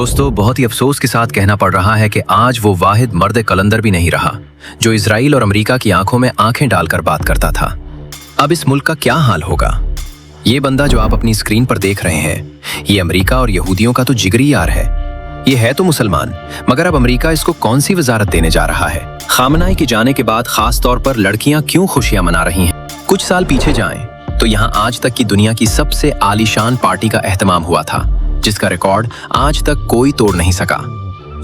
दोस्तों, बहुत ही अफसोस के साथ कहना पड़ रहा है कि आज वो वाहिद मर्द कलंदर भी नहीं रहा जो इजराइल और अमेरिका की आंखों में आंखें डालकर बात करता था। अब इस मुल्क का क्या हाल होगा? ये बंदा जो आप अपनी स्क्रीन पर देख रहे हैं, ये अमेरिका और यहूदियों का तो जिगरी यार है। ये है तो मुसलमान, मगर अब अमेरिका इसको कौन सी वजारत देने जा रहा है? खामनाई के जाने के बाद खास तौर पर लड़कियां क्यों खुशियां मना रही हैं? कुछ साल पीछे जाएं तो यहाँ आज तक की दुनिया की सबसे आलीशान पार्टी का एहतमाम हुआ था, जिसका रिकॉर्ड आज तक कोई तोड़ नहीं सका।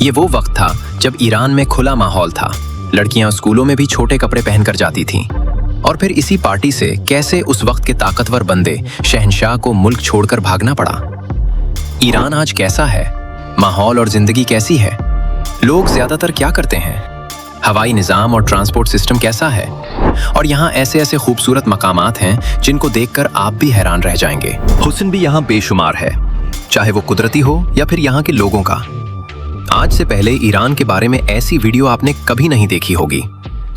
ये वो वक्त था जब ईरान में खुला माहौल था, लड़कियां स्कूलों में भी छोटे कपड़े पहनकर जाती थीं। और फिर इसी पार्टी से कैसे उस वक्त के ताकतवर बंदे शहंशाह को मुल्क छोड़कर भागना पड़ा। ईरान आज कैसा है? माहौल और जिंदगी कैसी है? लोग ज्यादातर क्या करते हैं? हवाई निजाम और ट्रांसपोर्ट सिस्टम कैसा है? और यहाँ ऐसे ऐसे खूबसूरत मकामात हैं जिनको देखकर आप भी हैरान रह जाएंगे। हुस्न भी यहाँ बेशुमार है, चाहे वो कुदरती हो या फिर यहाँ के लोगों का। आज से पहले ईरान के बारे में ऐसी वीडियो आपने कभी नहीं देखी होगी।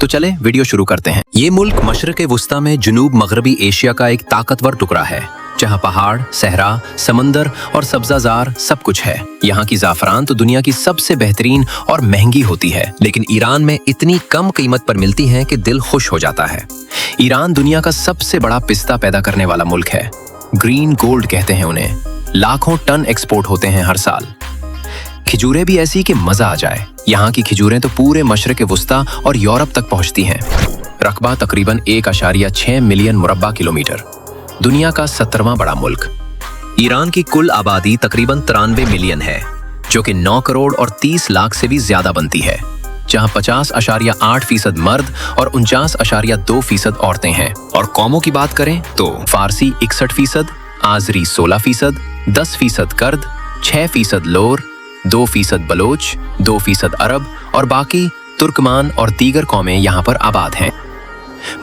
तो चले वीडियो शुरू करते हैं। ये मुल्क मशरक़ वुस्ता में जुनूब मगरबी एशिया का एक ताकतवर टुकड़ा है, जहाँ पहाड़, सहरा, समंदर और सब्जाजार सब कुछ है। यहाँ की ज़ाफ़रान तो दुनिया की सबसे बेहतरीन और महंगी होती है, लेकिन ईरान में इतनी कम कीमत पर मिलती है कि दिल खुश हो जाता है। ईरान दुनिया का सबसे बड़ा पिस्ता पैदा करने वाला मुल्क है। ग्रीन गोल्ड कहते हैं उन्हें। लाखों टन एक्सपोर्ट होते हैं हर साल। खिजूरें भी ऐसी कि मजा आ जाए। यहाँ की खिजूरें तो पूरे मशरक़ वुस्ता और यूरोप तक पहुँचती हैं। रकबा तकरीबन 1.6 मिलियन मुरब्बा किलोमीटर। दुनिया का 17वां बड़ा मुल्क। ईरान की कुल आबादी तकरीबन 93 मिलियन है, जो कि 9 करोड़ और 30 लाख से भी ज्यादा बनती है, जहाँ 50.8% मर्द और 49.2% औरतें हैं। और कौमों की बात करें तो फारसी 61%, आजरी 16%, 10% कर्द, 6% लोर, 2% बलोच, 2% अरब और बाकी तुर्कमान और दीगर कौमें यहाँ पर आबाद हैं।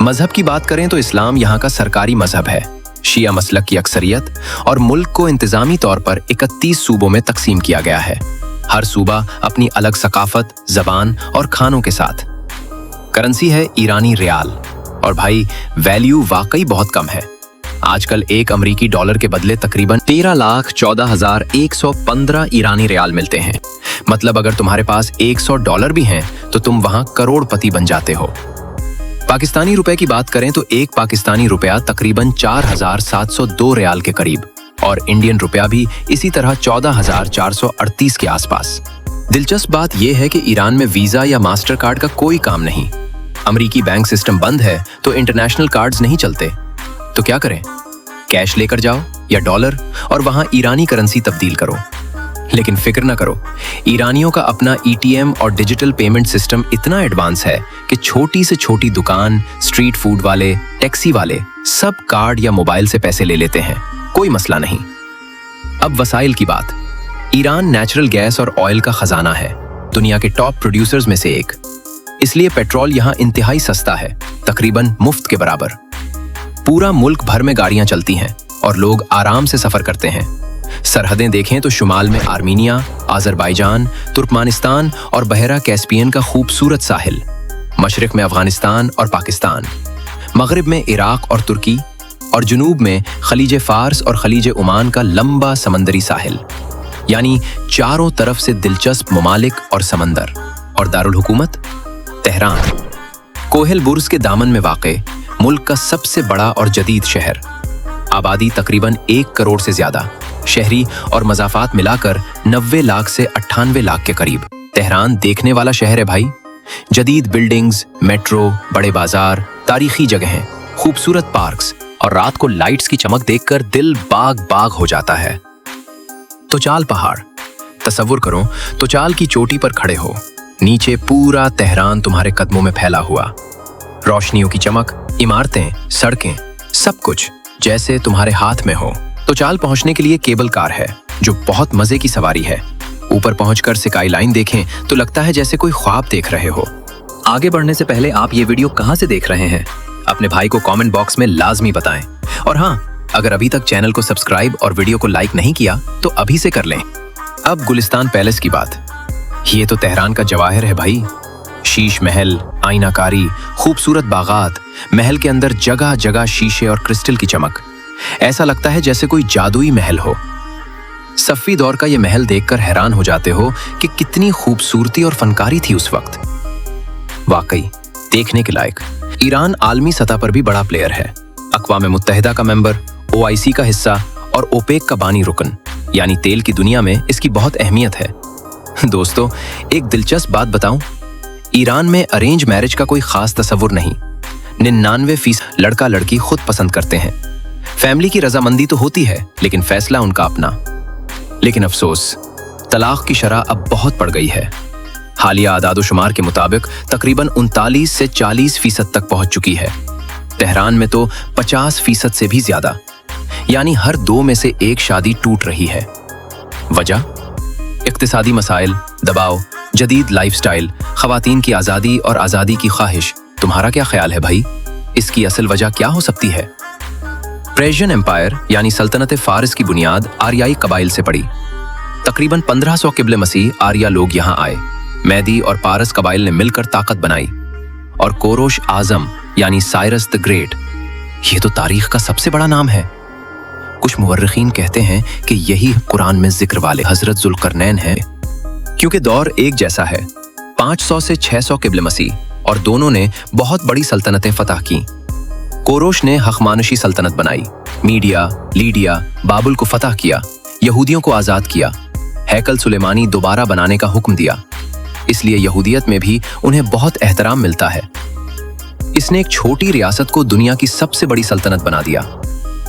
मजहब की बात करें तो इस्लाम यहाँ का सरकारी मजहब है। शिया मसलक की अक्सरियत और मुल्क को इंतजामी तौर पर 31 सूबों में तकसीम किया गया है, हर सूबा अपनी अलग सकाफत, जबान और खानों के साथ। करेंसी है ईरानी रियाल, और भाई वैल्यू वाकई बहुत कम है। आजकल एक अमरीकी डॉलर के बदले तकरीबन 13,14,115 ईरानी रियाल मिलते हैं। मतलब अगर तुम्हारे पास $100 भी हैं तो तुम वहां करोड़पति बन जाते हो। पाकिस्तानी रुपए की बात करें तो एक पाकिस्तानी रुपया तकरीबन 4,702 रियाल के करीब, और इंडियन रुपया भी इसी तरह 14,438 के आसपास। दिलचस्प बात यह है कि ईरान में वीजा या मास्टर कार्ड का कोई काम नहीं। अमरीकी बैंक सिस्टम बंद है तो इंटरनेशनल कार्ड्स नहीं चलते। तो क्या करें? कैश लेकर जाओ या डॉलर और वहां ईरानी करेंसी तब्दील करो। लेकिन फिक्र न करो, ईरानियों का अपना ETM और डिजिटल पेमेंट सिस्टम इतना एडवांस है कि छोटी से छोटी दुकान, स्ट्रीट फूड वाले, टैक्सी वाले सब कार्ड या मोबाइल से पैसे ले लेते हैं, कोई मसला नहीं। अब वसाइल की बात। ईरान नेचुरल गैस और ऑयल का खजाना है, दुनिया के टॉप प्रोड्यूसर्स में से एक। इसलिए पेट्रोल यहाँ इंतहाई सस्ता है, तकरीबन मुफ्त के बराबर। पूरा मुल्क भर में गाड़ियां चलती हैं और लोग आराम से सफर करते हैं। सरहदें देखें तो शुमाल में आर्मीनिया, अजरबैजान, तुर्कमानिस्तान और बहरा कैस्पियन का खूबसूरत साहिल, मशरिक में अफगानिस्तान और पाकिस्तान, मगरिब में इराक और तुर्की, और जुनूब में खलीज फार्स और खलीज ओमान का लंबा समंदरी साहिल। यानी चारों तरफ से दिलचस्प ममालिक और समंदर। और दारुल हुकूमत तेहरान, कोहेल बुर्ज के दामन में वाक़े मुल्क का सबसे बड़ा और जदीद शहर। आबादी तकरीबन 1 करोड़ से ज्यादा, शहरी और मज़ाफ़ात मिलाकर 90 लाख से 98 लाख के करीब। तेहरान देखने वाला शहर है भाई। जदीद बिल्डिंग्स, मेट्रो, बड़े बाजार, तारीखी जगहें, खूबसूरत पार्क्स, और रात को लाइट्स की चमक देखकर दिल बाग बाग हो जाता है। तोचाल पहाड़, तसव्वुर करो तोचाल की चोटी पर खड़े हो, नीचे पूरा तेहरान तुम्हारे कदमों में फैला हुआ। रोशनियों की चमक, इमारतें, सड़कें, सब कुछ जैसे तुम्हारे हाथ में हो। तोचाल पहुंचने के लिए केबल कार है, जो बहुत मजे की सवारी है। ऊपर पहुंचकर स्काई लाइन देखें तो लगता है जैसे कोई ख्वाब देख रहे हो। आगे बढ़ने से पहले आप ये वीडियो कहां से देख रहे हैं, अपने भाई को कमेंट बॉक्स में लाजमी बताएं। और हाँ, अगर अभी तक चैनल को सब्सक्राइब और वीडियो को लाइक नहीं किया तो अभी से कर लें। अब गुलिस्तान पैलेस की बात। ये तो तेहरान का जवाहर है भाई। शीश महल, आईनाकारी, खूबसूरत बागात, महल के अंदर जगह जगह शीशे और क्रिस्टल की चमक। ऐसा लगता है जैसे कोई जादुई महल हो। सफ़वी दौर का ये महल देखकर हैरान हो जाते हो कि कितनी खूबसूरती और फनकारी थी उस वक्त। वाकई देखने के लायक। ईरान आलमी सतह पर भी बड़ा प्लेयर है। अक़वाम मुत्तहिदा का मेंबर, OIC का हिस्सा और ओपेक का बानी रुकन, यानी तेल की दुनिया में इसकी बहुत अहमियत है। दोस्तों, एक दिलचस्प बात बताऊं, ईरान में अरेंज मैरिज का कोई खास तस्वुर नहीं। 99% लड़का लड़की खुद पसंद करते हैं। फैमिली की रजामंदी तो होती है, लेकिन फैसला उनका अपना। लेकिन अफसोस, तलाक की शरह अब बहुत बढ़ गई है। हालिया आदादोशुमार के मुताबिक तकरीबन 39 से 40% तक पहुंच चुकी है। तेहरान में तो 50% से भी ज्यादा, यानी हर 2 में से 1 शादी टूट रही है। वजह? इक्तिसादी मसाइल, दबाव, जदीद लाइफस्टाइल, खवातीन की आज़ादी और आज़ादी की ख्वाहिश। तुम्हारा क्या ख्याल है भाई, इसकी असल वजह क्या हो सकती है? पर्शियन एम्पायर यानी सल्तनत फारिस की बुनियाद आर्याई कबाइल से पड़ी। तकरीबन 1500 क़िब्ले मसीह आर्या लोग यहाँ आए। मैदी और पारस कबाइल ने मिलकर ताकत बनाई और कोरोश आजम यानी साइरस द ग्रेट, ये तो तारीख का सबसे बड़ा नाम है। कुछ मुवर्रिखीन कहते हैं कि यही कुरान में जिक्र वाले हजरत जुल्करनैन है, क्योंकि दौर एक जैसा है। 500 से 600 क़िब्ले मसीह, और दोनों ने बहुत बड़ी सल्तनतें फतह की। कोरोश ने हखमानशी सल्तनत बनाई, मीडिया, लीडिया, बाबुल को फतह किया, यहूदियों को आज़ाद किया, हैकल सुलेमानी दोबारा बनाने का हुक्म दिया। इसलिए यहूदियत में भी उन्हें बहुत एहतराम मिलता है। इसने एक छोटी रियासत को दुनिया की सबसे बड़ी सल्तनत बना दिया।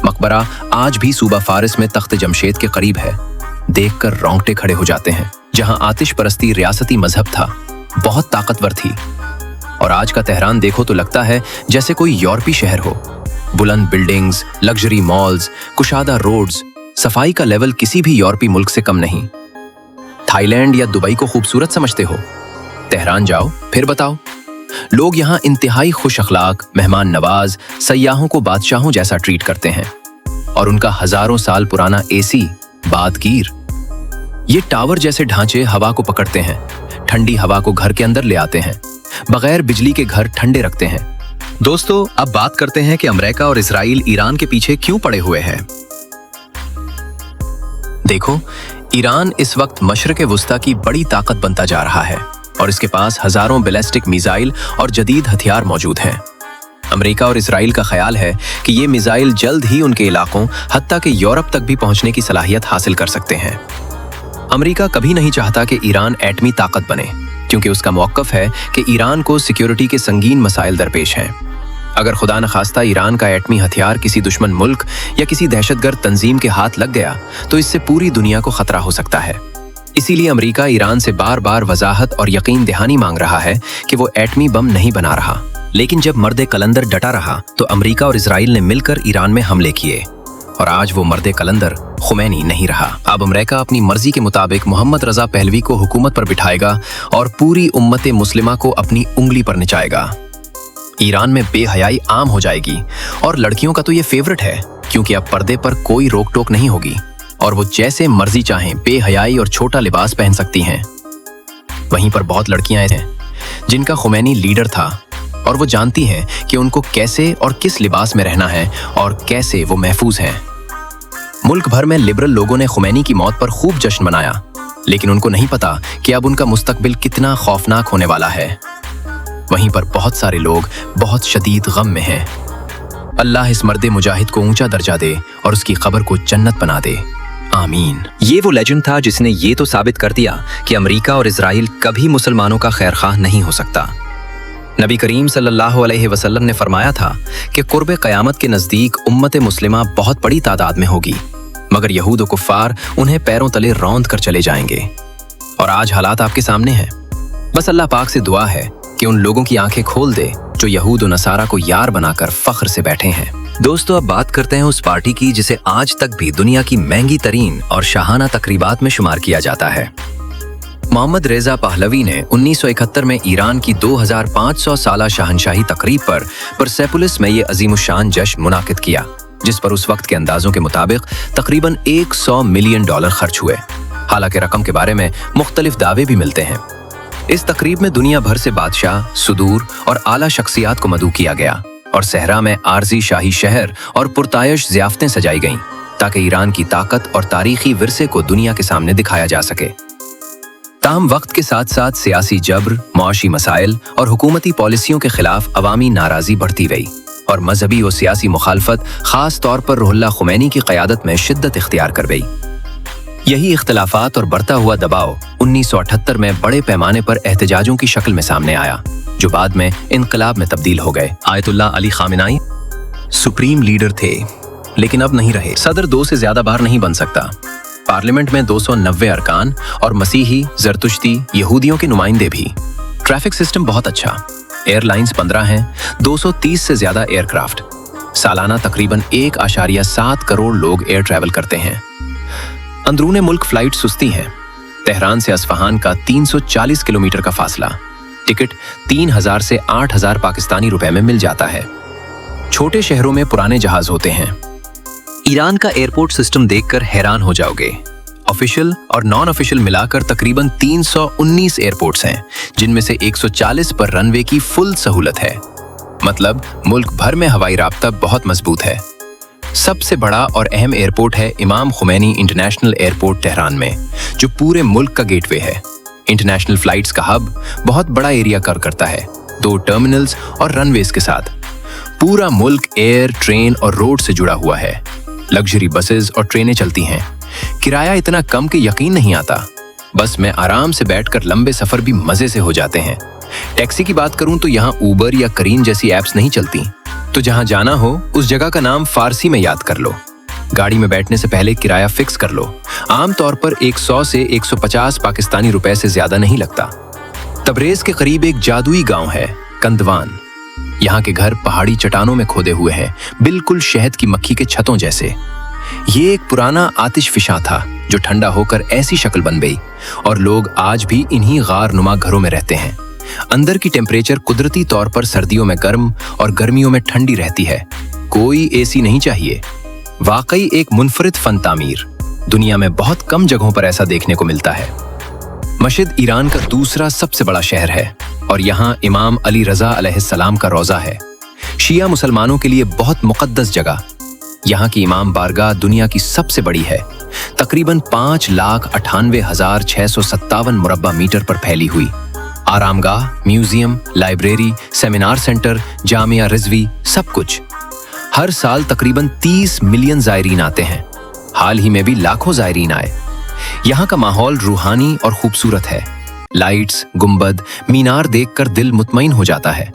मकबरा आज भी सूबा फारिस में तख्त जमशेद के करीब है। देखकर रोंगटे खड़े हो जाते हैं। जहां आतिश परस्ती रियासती मजहब था, बहुत ताकतवर थी। और आज का तेहरान देखो तो लगता है जैसे कोई यूरोपीय शहर हो। बुलंद बिल्डिंग्स, लग्जरी मॉल्स, कुशादा रोड्स, सफाई का लेवल किसी भी यूरोपीय मुल्क से कम नहीं। थाईलैंड या दुबई को खूबसूरत समझते हो? तेहरान जाओ, फिर बताओ। लोग यहाँ इंतहाई खुश अखलाक, मेहमान नवाज, सयाहों को बादशाहों जैसा ट्रीट करते हैं। और उनका हजारों साल पुराना AC बादगीर, ये टावर जैसे ढांचे हवा को पकड़ते हैं, ठंडी हवा को घर के अंदर ले आते हैं, बगैर बिजली के घर ठंडे रखते हैं। दोस्तों, अब बात करते हैं कि अमेरिका और इजराइल ईरान के पीछे क्यों पड़े हुए हैं। देखो, ईरान इस वक्त मशरिक़ वुस्ता की बड़ी ताकत बनता जा रहा है और इसके पास हजारों बैलिस्टिक मिसाइल और जदीद हथियार मौजूद हैं। अमेरिका और इजराइल का ख्याल है कि ये मिसाइल जल्द ही उनके इलाकों, हत्ता कि यूरोप तक भी पहुंचने की सलाहियत हासिल कर सकते हैं। अमेरिका कभी नहीं चाहता कि ईरान एटमी ताकत बने, क्योंकि उसका मौक़िफ़ है कि ईरान को सिक्योरिटी के संगीन मसाइल दरपेश हैं। अगर खुदा न खास्ता ईरान का एटमी हथियार किसी दुश्मन मुल्क या किसी दहशतगर्द तंजीम के हाथ लग गया तो इससे पूरी दुनिया को खतरा हो सकता है। इसीलिए अमेरिका ईरान से बार बार वजाहत और यकीन दहानी मांग रहा है कि वो एटमी बम नहीं बना रहा। लेकिन जब मर्द कलंदर डटा रहा तो अमेरिका और इजराइल ने मिलकर ईरान में हमले किए और आज वो मर्द कलंदर खुमैनी नहीं रहा। अब अमेरिका अपनी मर्जी के मुताबिक मोहम्मद रजा पहलवी को हुकूमत पर बिठाएगा और पूरी उम्मत मुस्लिमा को अपनी उंगली पर नचाएगा। ईरान में बेहयाई आम हो जाएगी और लड़कियों का तो ये फेवरेट है, क्योंकि अब पर्दे पर कोई रोक टोक नहीं होगी और वो जैसे मर्जी चाहें बेहयाई और छोटा लिबास पहन सकती हैं। वहीं पर बहुत लड़कियां हैं जिनका खुमैनी लीडर था और वो जानती हैं कि उनको कैसे और किस लिबास में रहना है और कैसे वो महफूज हैं। मुल्क भर में लिबरल लोगों ने खुमैनी की मौत पर खूब जश्न मनाया, लेकिन उनको नहीं पता कि अब उनका मुस्तकबिल कितना खौफनाक होने वाला है। वहीं पर बहुत सारे लोग बहुत शदीद गम में हैं। अल्लाह इस मर्द मुजाहिद को ऊंचा दर्जा दे और उसकी खबर को जन्नत बना दे, आमीन। ये वो लेजेंड था जिसने ये तो साबित कर दिया कि अमेरिका और इजराइल कभी मुसलमानों का खैरख्वाह नहीं हो सकता। नबी करीम सल्लल्लाहु अलैहि वसल्लम ने फरमाया था कि कुर्ब क़यामत के नज़दीक उम्मत मुस्लिमा बहुत बड़ी तादाद में होगी, मगर यहूद और कुफ़ार उन्हें पैरों तले रौंद कर चले जाएंगे। और आज हालात आपके सामने हैं। बस अल्लाह पाक से दुआ है कि उन लोगों की आंखें खोल दे जो यहूद और नसारा को यार बनाकर फख्र से बैठे हैं। दोस्तों, अब बात करते हैं उस पार्टी की जिसे आज तक भी दुनिया की महंगी तरीन और शाहाना तकरीबात में शुमार किया जाता है। मोहम्मद रेजा पहलवी ने 1971 में ईरान की 2500 साला शहनशाही तकरीब पर परसेपोलिस में ये अजीमुशान जश्न मुनाकिद किया, जिस पर उस वक्त के अंदाजों के मुताबिक तकरीबन $100 मिलियन खर्च हुए। हालांकि रकम के बारे में मुख्तलिफ दावे भी मिलते हैं। इस तकरीब में दुनिया भर से बादशाह, सुदूर और आला शख्सियात को मदऊ किया गया और सहरा में आरजी शाही शहर और पुरतायश ज़ियाफ़तें सजाई गईं। ताकि ईरान की ताकत और तारीखी विरसे को दुनिया के सामने दिखाया जा सके। ताहम वक्त के साथ साथ सियासी जबर, मुआशी मसाइल और हुकूमती पॉलिसियों के खिलाफ अवामी नाराजगी बढ़ती गई और मजहबी और सियासी मुखालफत खास तौर पर रुहुल्लाह खुमैनी की क़यादत में शिद्दत इख्तियार कर गई। यही इख्तिलाफात और बढ़ता हुआ दबाव 1978 में बड़े पैमाने पर एहतजाजों की शक्ल में सामने आया, जो बाद में इनकलाब में तब्दील हो गए। Ayatollah Ali Khamenei supreme leader थे, लेकिन अब नहीं रहे। सदर 2 से ज्यादा बार नहीं बन सकता। पार्लियामेंट में 290 अरकान और मसीही, जरतुश्ती, यहूदियों के नुमाइंदे भी। ट्रैफिक सिस्टम बहुत अच्छा। एयरलाइंस 15 हैं, 230 से ज्यादा एयरक्राफ्ट। सालाना तकरीबन 1.7 करोड़ लोग एयर ट्रैवल करते हैं। अंदरूने मुल्क फ्लाइट सुस्ती हैं। तेहरान से अस्फहान का 340 किलोमीटर का फासला। टिकट 3000 से 8000 पाकिस्तानी रुपए में मिल जाता है। छोटे शहरों में पुराने जहाज होते हैं। ईरान का एयरपोर्ट सिस्टम देखकर हैरान हो जाओगे। ऑफिशियल और नॉन ऑफिशियल मिलाकर तकरीबन 319 एयरपोर्ट्स हैं, जिनमें से 140 पर रनवे की फुल सहूलत है। मतलब मुल्क भर में हवाई राब्ता बहुत मजबूत है। सबसे बड़ा और अहम एयरपोर्ट है इमाम खुमैनी इंटरनेशनल एयरपोर्ट तेहरान में, जो पूरे मुल्क का गेटवे है। इंटरनेशनल फ्लाइट्स का हब बहुत बड़ा एरिया कवर करता है, 2 टर्मिनल्स और रनवेज के साथ। पूरा मुल्क एयर, ट्रेन और रोड से जुड़ा हुआ है। लग्जरी बसेस और ट्रेनें चलती हैं। किराया इतना कम कि यकीन नहीं आता। बस में आराम से बैठकर लंबे सफर भी मजे से हो जाते हैं। टैक्सी की बात करूं तो यहाँ उबर या करीम जैसी एप्स नहीं चलती, तो जहां जाना हो उस जगह का नाम फारसी में याद कर लो। गाड़ी में बैठने से पहले किराया फिक्स कर लो। आमतौर पर 100 से 150 पाकिस्तानी रुपए से ज्यादा नहीं लगता। तबरेज के करीब एक जादुई गांव है, कंदवान। यहाँ के घर पहाड़ी चट्टानों में खोदे हुए हैं, बिल्कुल शहद की मक्खी के छतों जैसे। ये एक पुराना आतिश फिशा था जो ठंडा होकर ऐसी शक्ल बन गई, और लोग आज भी इन्हीं गार नुमा घरों में रहते हैं। अंदर की टेम्परेचर कुदरती तौर पर सर्दियों में गर्म और गर्मियों में ठंडी रहती है। कोई एसी नहीं चाहिए। वाकई एक मुनफरिद फन तामीर। दुनिया में बहुत कम जगहों पर ऐसा देखने को मिलता है। मस्जिद ईरान का दूसरा सबसे बड़ा शहर है और यहाँ इमाम अली रजा अलैहिस्सलाम का रोजा है। शिया मुसलमानों के लिए बहुत मुकद्दस जगह। यहाँ की इमाम बारगाह दुनिया की सबसे बड़ी है, तकरीबन 5,98,657 मुरब्बा मीटर पर फैली हुई। आरामगाह, museum, library, seminar center, Jamia Rizvi, सब कुछ। हर साल तकरीबन 30 मिलियन जायरीन आते हैं। हाल ही में भी लाखों जायरीन आए। यहाँ का माहौल रूहानी और खूबसूरत है। लाइट्स, गुंबद, मीनार देखकर दिल मुतमईन हो जाता है।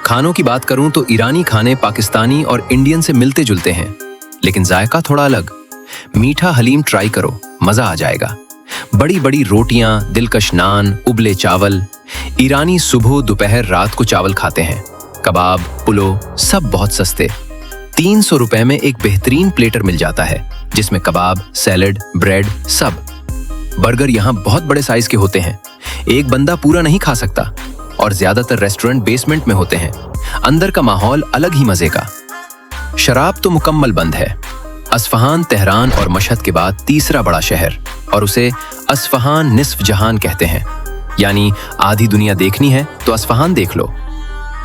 खानों की बात करूं तो ईरानी खाने पाकिस्तानी और इंडियन से मिलते जुलते हैं, लेकिन जायका थोड़ा अलग। मीठा हलीम ट्राई करो, मजा आ जाएगा। बड़ी बड़ी रोटियां, दिलकश नान, उबले चावल। ईरानी सुबह, दोपहर, रात को चावल खाते हैं। कबाब, पुलो, सब बहुत सस्ते। 300 रुपए में एक बेहतरीन प्लेटर मिल जाता है, जिसमें कबाब, सैलड, ब्रेड, सब। बर्गर यहाँ बहुत बड़े साइज के होते हैं, एक बंदा पूरा नहीं खा सकता, और ज्यादातर रेस्टोरेंट बेसमेंट में होते हैं। अंदर का माहौल अलग ही मजे का। शराब तो मुकम्मल बंद है। अस्फहान तेहरान और मशहद के बाद तीसरा बड़ा शहर, और उसे अस्फहान निस्फ जहान कहते हैं। यानी आधी दुनिया देखनी है तो अस्फहान देख लो।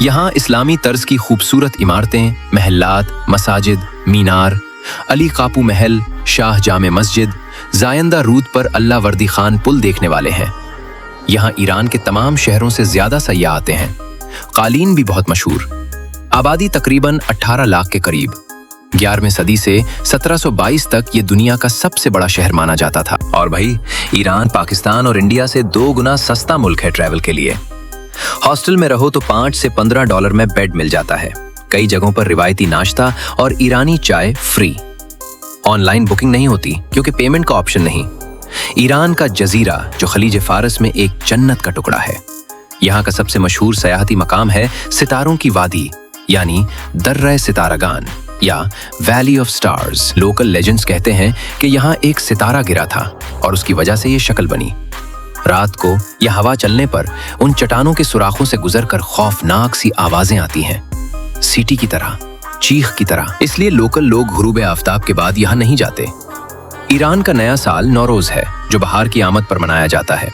यहाँ इस्लामी तर्ज की खूबसूरत इमारतें, महल्लात, मसाजिद, मीनार, अली कापू महल, शाह जामे मस्जिद, जायंदा रूद पर अल्लाह वर्दी खान पुल देखने वाले हैं। यहाँ ईरान के तमाम शहरों से ज्यादा सयाह आते हैं। कालीन भी बहुत मशहूर। आबादी तकरीबन 18 लाख के करीब। 11वीं सदी से 1722 तक ये दुनिया का सबसे बड़ा शहर माना जाता था। और भाई, ईरान पाकिस्तान और इंडिया से 2 गुना सस्ता मुल्क है ट्रैवल के लिए। हॉस्टल में रहो तो 5 से 15 डॉलर में बेड मिल जाता है। कई जगहों पर रिवायती नाश्ता और ईरानी चाय फ्री। ऑनलाइन बुकिंग नहीं होती क्योंकि पेमेंट का ऑप्शन नहीं। ईरान का जजीरा जो खलीज फारस में एक जन्नत का टुकड़ा है। यहाँ का सबसे मशहूर सयाहती मकाम है सितारों की वादी, यानी दर्रे सितारागान या valley of stars. Local legends कहते हैं कि यहाँ एक सितारा गिरा था और उसकी वजह से ये शक्ल बनी। रात को या हवा चलने पर उन चट्टानों के सुराखों से गुजरकर खौफनाक सी आवाजें आती हैं, सीटी की तरह, चीख की तरह। इसलिए लोकल लोग गुरूब आफ्ताब के बाद यहाँ नहीं जाते। ईरान का नया साल नौरोज है, जो बहार की आमद पर मनाया जाता है।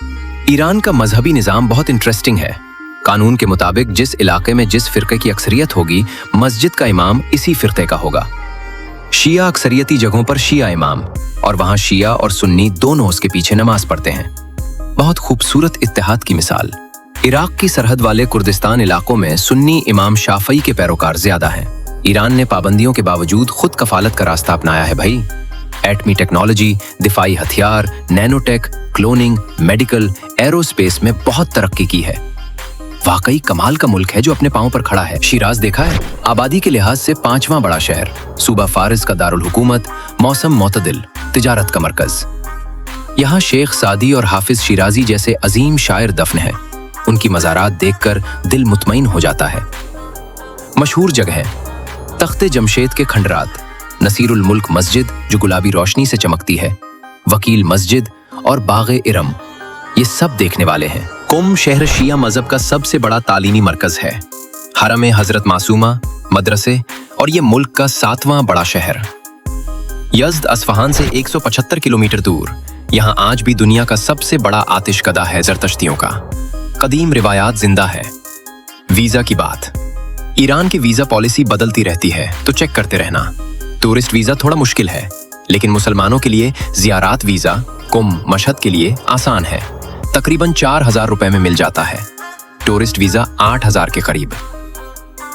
ईरान का मजहबी निजाम बहुत इंटरेस्टिंग है। कानून के मुताबिक जिस इलाके में जिस फिरके की अक्सरियत होगी, मस्जिद का इमाम इसी फिरके का होगा। शिया अक्सरियती जगहों पर शिया इमाम, और वहां शिया और सुन्नी दोनों उसके पीछे नमाज पढ़ते हैं। बहुत खूबसूरत इत्तेहाद की मिसाल। इराक की सरहद वाले कुर्दिस्तान इलाकों में सुन्नी इमाम शाफई के पैरोकार ज्यादा हैं। ईरान ने पाबंदियों के बावजूद खुद कफालत का रास्ता अपनाया है भाई। एटमी टेक्नोलॉजी, दिफाई हथियार, नैनोटेक, क्लोनिंग, मेडिकल, एरोस्पेस में बहुत तरक्की की है। वाकई कमाल का मुल्क है जो अपने पांव पर खड़ा है। शिराज देखा है, आबादी के लिहाज से 5वां बड़ा शहर, सूबा फारिस का दारुल हुकूमत, मौसम मोतदिल, तिजारत का मरकज। यहाँ शेख सादी और हाफिज शिराजी जैसे अजीम शायर दफन हैं। उनकी मज़ारात देखकर दिल मुतमईन हो जाता है। मशहूर जगह तख्ते जमशेद के खंडरात, नसीरुल मुल्क मस्जिद जो गुलाबी रोशनी से चमकती है, वकील मस्जिद और बाग़े इरम, ये सब देखने वाले हैं। कुम शहर शिया मजहब का सबसे बड़ा तालीमी मरकज है। हरम हजरत मासूमा, मदरसे और ये मुल्क का 7वां बड़ा शहर। यज़्द अस्फहान से 175 किलोमीटर दूर यहाँ आज भी दुनिया का सबसे बड़ा आतिशकदा है ज़रतश्तियों का। कदीम रिवायात जिंदा है। वीज़ा की बात, ईरान की वीज़ा पॉलिसी बदलती रहती है, तो चेक करते रहना। टूरिस्ट वीज़ा थोड़ा मुश्किल है, लेकिन मुसलमानों के लिए ज़ियारात वीज़ा कुम मशहद के लिए आसान है। तकरीबन 4000 रुपए में मिल जाता है। टूरिस्ट वीज़ा 8000 के करीब।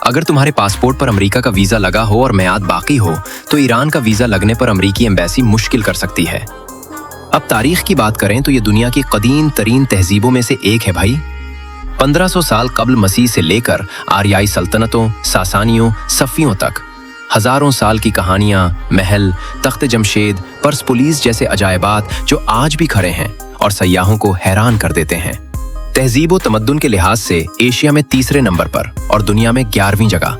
अगर तुम्हारे पासपोर्ट पर अमेरिका का वीज़ा लगा हो और मियाद बाकी हो, तो ईरान का वीज़ा लगने पर अमेरिकी एम्बेसी मुश्किल कर सकती है। अब तारीख की बात करें तो ये दुनिया की कदीम तरीन तहजीबों में से एक है भाई। 1500 साल कब्ल मसीह से लेकर आर्याई सल्तनतों, सासानियों, सफ़ियों तक हजारों साल की कहानियां, महल, तख्त जमशेद, पर्सपोलिस जैसे अजायबात जो आज भी खड़े हैं और सयाहों को हैरान कर देते हैं। तहजीब व तमद्दुन के लिहाज से एशिया में 3रे नंबर पर और दुनिया में 11वीं जगह।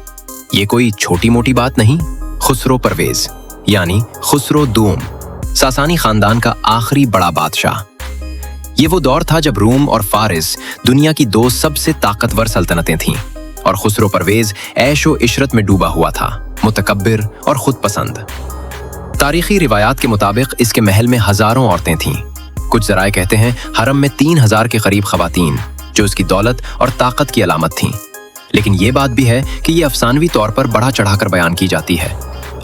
ये कोई छोटी मोटी बात नहीं। खुसरो परवेज यानी खुसरो दूम, सासानी खानदान का आखिरी बड़ा बादशाह। ये वो दौर था जब रूम और फारिस दुनिया की 2 सबसे ताकतवर सल्तनतें थीं, और खुसरो परवेज ऐशो इशरत में डूबा हुआ था, मुतकब्बिर और खुद पसंद। तारीखी रिवायात के मुताबिक इसके महल में हजारों औरतें थीं। कुछ जराए कहते हैं हरम में 3000 के करीब खवातीन, जो उसकी दौलत और ताकत की अलामत थीं। लेकिन ये बात भी है कि ये अफसानवी तौर पर बढ़ा चढ़ाकर बयान की जाती है।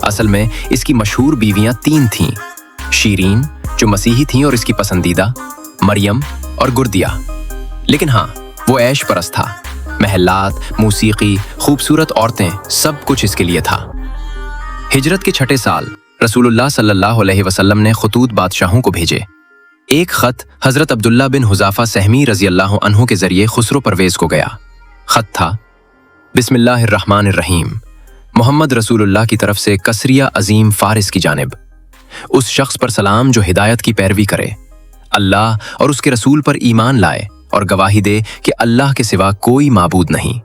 असल में इसकी मशहूर बीवियां 3 थीं, शीरीन जो मसीही थीं और इसकी पसंदीदा, मरियम और गुर्दिया। लेकिन हाँ, वो ऐश परस्त था। महलात, मौसीकी, खूबसूरत औरतें, सब कुछ इसके लिए था। हिजरत के 6ठे साल रसूलुल्लाह सल्लल्लाहु अलैहि वसल्लम ने खतूत बादशाहों को भेजे। एक खत हजरत अब्दुल्ला बिन हुज़ाफा सहमी रज़ी अल्लाह अन्हु के जरिए खुसरो परवेज को गया। खत था, बिस्मिल्लाहिर्रहमानिर्रहीम, मोहम्मद रसूलुल्लाह की तरफ से कसरिया अजीम फारिस की जानिब। उस शख्स पर सलाम जो हिदायत की पैरवी करे, अल्लाह और उसके रसूल पर ईमान लाए और गवाही दे कि अल्लाह के सिवा कोई माबूद नहीं,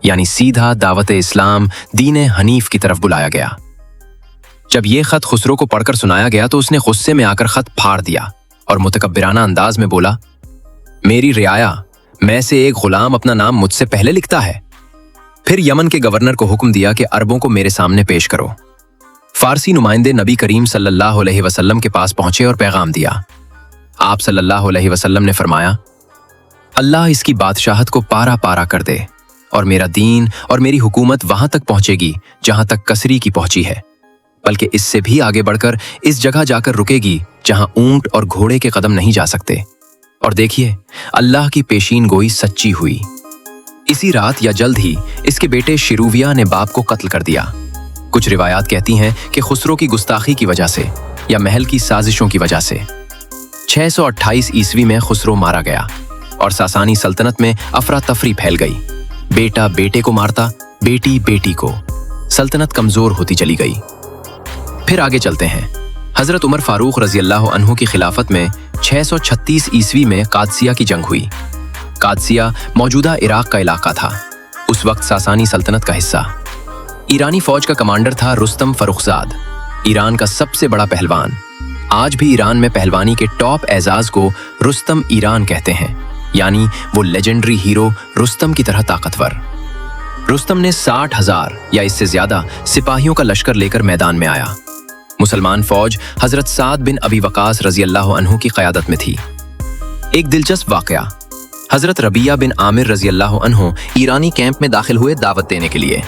यानी सीधा दावत इस्लाम दीन हनीफ की तरफ बुलाया गया। जब ये खत खुसरो को पढ़कर सुनाया गया तो उसने गुस्से में आकर खत फाड़ दिया और मुतकब्बिराना अंदाज में बोला, मेरी रियाया मैं से एक गुलाम अपना नाम मुझसे पहले लिखता है। फिर यमन के गवर्नर को हुक्म दिया कि अरबों को मेरे सामने पेश करो। फारसी नुमाइंदे नबी करीम सल्लल्लाहु अलैहि वसल्लम के पास पहुंचे और पैगाम दिया। आप सल्लल्लाहु अलैहि वसल्लम ने फरमाया, अल्लाह इसकी बादशाहत को पारा पारा कर दे और मेरा दीन और मेरी हुकूमत वहां तक पहुंचेगी जहां तक कसरी की पहुंची है, बल्कि इससे भी आगे बढ़कर इस जगह जाकर रुकेगी जहां ऊंट और घोड़े के कदम नहीं जा सकते। और देखिए, अल्लाह की पेशीन गोई सच्ची हुई। इसी रात या जल्द ही इसके बेटे शिरूविया ने बाप को कत्ल कर दिया। कुछ रिवायात कहती हैं कि खुसरो की गुस्ताखी की वजह से या महल की साजिशों की वजह से 628 ईस्वी में खुसरो मारा गया और सासानी सल्तनत में अफरा तफरी फैल गई। बेटा बेटे को मारता, बेटी बेटी को। सल्तनत कमजोर होती चली गई। फिर आगे चलते हैं। हजरत उमर फारूक रजी अल्लाह अन्हु की खिलाफत में 636 ईस्वी में कादसिया की जंग हुई। कादसिया मौजूदा इराक का इलाका था, उस वक्त सासानी सल्तनत का हिस्सा। ईरानी फौज का कमांडर था रुस्तम फरुखजाद, ईरान का सबसे बड़ा पहलवान। आज भी ईरान में पहलवानी के टॉप एजाज को रुस्तम ईरान कहते हैं, यानी वो लेजेंडरी हीरो रुस्तम की तरह ताकतवर। रुस्तम ने 60,000 या इससे ज्यादा सिपाहियों का लश्कर लेकर मैदान में आया। मुसलमान फौज हजरत साद बिन अबी वकास रजी अल्लाह अन्हु की क़यादत में थी। एक दिलचस्प वाकया, हजरत रबिया बिन आमिर रजी अल्लाह अन्हु ईरानी कैंप में दाखिल हुए दावत देने के लिए।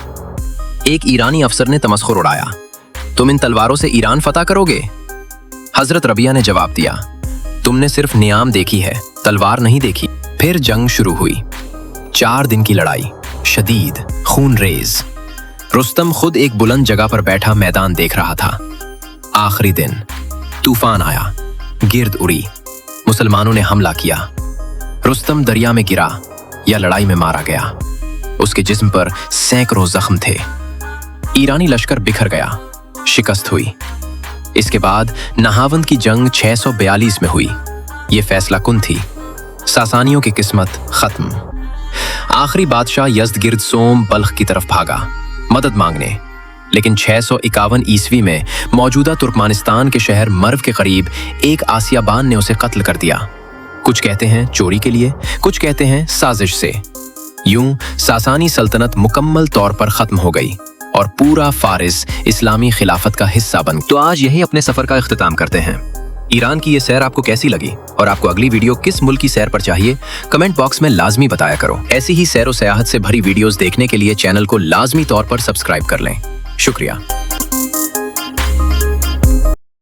एक ईरानी अफसर ने तमस्खुर उड़ाया, तुम इन तलवारों से ईरान फतह करोगे? हजरत रबिया ने जवाब दिया, तुमने सिर्फ नियाम देखी है, तलवार नहीं देखी। फिर जंग शुरू हुई। 4 दिन की लड़ाई, शदीद, खूनरेज। रुस्तम खुद एक बुलंद जगह पर बैठा मैदान देख रहा था। आखिरी दिन तूफान आया, गिर्द उड़ी, मुसलमानों ने हमला किया। रुस्तम दरिया में गिरा या लड़ाई में मारा गया। उसके जिस्म पर सैकड़ों जख्म थे। ईरानी लश्कर बिखर गया, शिकस्त हुई। इसके बाद नहावंद की जंग 642 में हुई। ये फैसला कुन थी, सासानियों की किस्मत खत्म। आखिरी बादशाह यज़दगिर्द सोम बल्ख की तरफ भागा मदद मांगने, लेकिन 651 ईस्वी में मौजूदा तुर्कमानिस्तान के शहर मर्व के करीब एक आसियाबान ने उसे कत्ल कर दिया। कुछ कहते हैं चोरी के लिए, कुछ कहते हैं साजिश से। यूं सासानी सल्तनत मुकम्मल तौर पर खत्म हो गई और पूरा फारिस इस्लामी खिलाफत का हिस्सा बन। तो आज यही अपने सफर का इख्तिताम करते हैं। ईरान की ये सैर आपको कैसी लगी और आपको अगली वीडियो किस मुल्क की सैर पर चाहिए, कमेंट बॉक्स में लाजमी बताया करो। ऐसी ही सैर और सयाहत से भरी वीडियोस देखने के लिए चैनल को लाजमी तौर पर सब्सक्राइब कर लें। शुक्रिया।